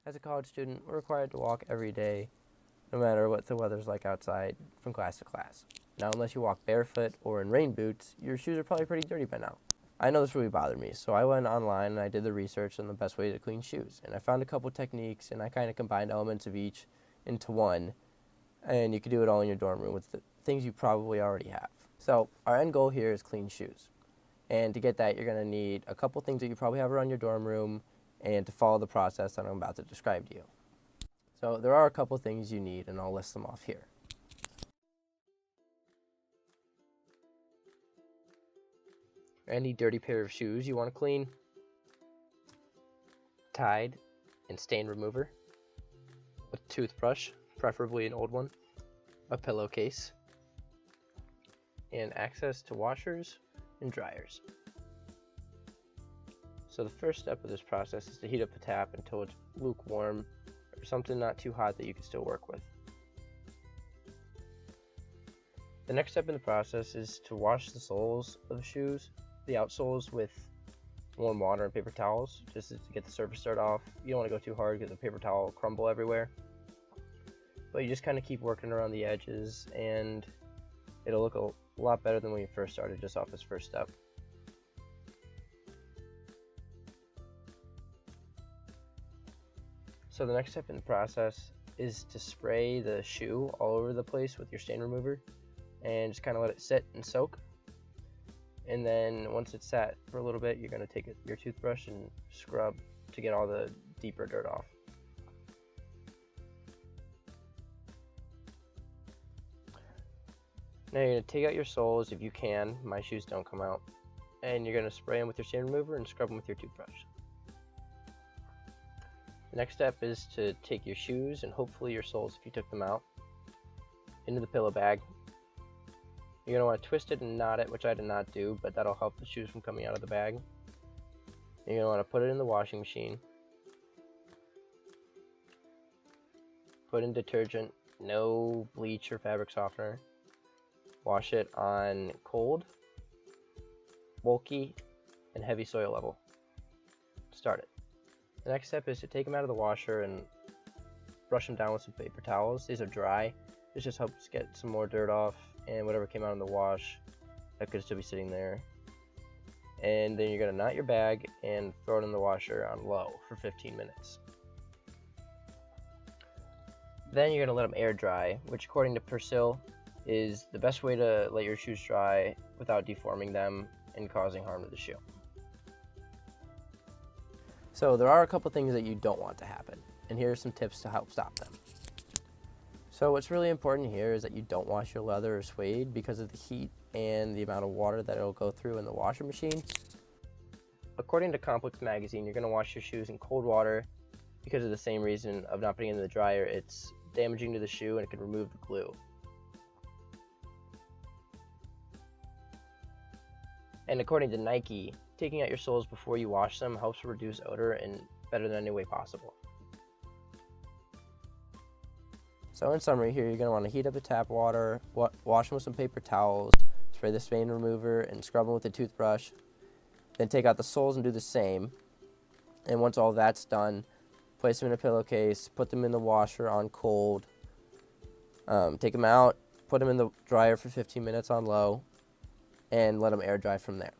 As a college student, we're required to walk every day, no matter what the weather's like outside, from class to class. Now, unless you walk barefoot or in rain boots, your shoes are probably pretty dirty by now. I know this really bothered me, so I went online and I did the research on the best way to clean shoes. And I found a couple techniques, and I kind of combined elements of each into one. And you can do it all in your dorm room with the things you probably already have. So our end goal here is clean shoes. And to get that, you're going to need a couple things that you probably have around your dorm room and to follow the process that I'm about to describe to you. So there are a couple things you need, and I'll list them off here. Any dirty pair of shoes you want to clean, Tide and stain remover, a toothbrush, preferably an old one, a pillowcase, and access to washers and dryers. So the first step of this process is to heat up the tap until it's lukewarm or something not too hot that you can still work with. The next step in the process is to wash the soles of the shoes, the outsoles, with warm water and paper towels, just to get the surface dirt off. You don't want to go too hard because the paper towel will crumble everywhere. But you just kind of keep working around the edges, and it'll look a lot better than when you first started, just off this first step. So the next step in the process is to spray the shoe all over the place with your stain remover and just kind of let it sit and soak. And then once it's sat for a little bit, you're going to take your toothbrush and scrub to get all the deeper dirt off. Now you're going to take out your soles if you can. My shoes don't come out. And you're going to spray them with your stain remover and scrub them with your toothbrush. The next step is to take your shoes, and hopefully your soles if you took them out, into the pillow bag. You're going to want to twist it and knot it, which I did not do, but that'll help the shoes from coming out of the bag. You're going to want to put it in the washing machine. Put in detergent, no bleach or fabric softener. Wash it on cold, bulky, and heavy soil level. Start it. The next step is to take them out of the washer and brush them down with some paper towels. These are dry. This just helps get some more dirt off and whatever came out in the wash that could still be sitting there. And then you're going to knot your bag and throw it in the washer on low for 15 minutes. Then you're going to let them air dry, which according to Persil is the best way to let your shoes dry without deforming them and causing harm to the shoe. So there are a couple things that you don't want to happen, and here are some tips to help stop them. So what's really important here is that you don't wash your leather or suede because of the heat and the amount of water that it'll go through in the washer machine. According to Complex magazine, you're going to wash your shoes in cold water because of the same reason of not putting it in the dryer. It's damaging to the shoe and it can remove the glue. And according to Nike, taking out your soles before you wash them helps reduce odor in better than any way possible. So in summary here, you're going to want to heat up the tap water, wash them with some paper towels, spray the stain remover, and scrub them with a toothbrush. Then take out the soles and do the same. And once all that's done, place them in a pillowcase, put them in the washer on cold, take them out, put them in the dryer for 15 minutes on low, and let them air dry from there.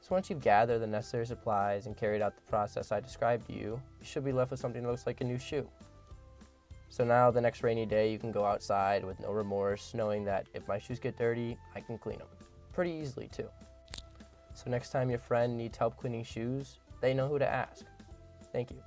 So once you've gathered the necessary supplies and carried out the process I described to you, you should be left with something that looks like a new shoe. So now the next rainy day you can go outside with no remorse, knowing that if my shoes get dirty, I can clean them. Pretty easily too. So next time your friend needs help cleaning shoes, they know who to ask. Thank you.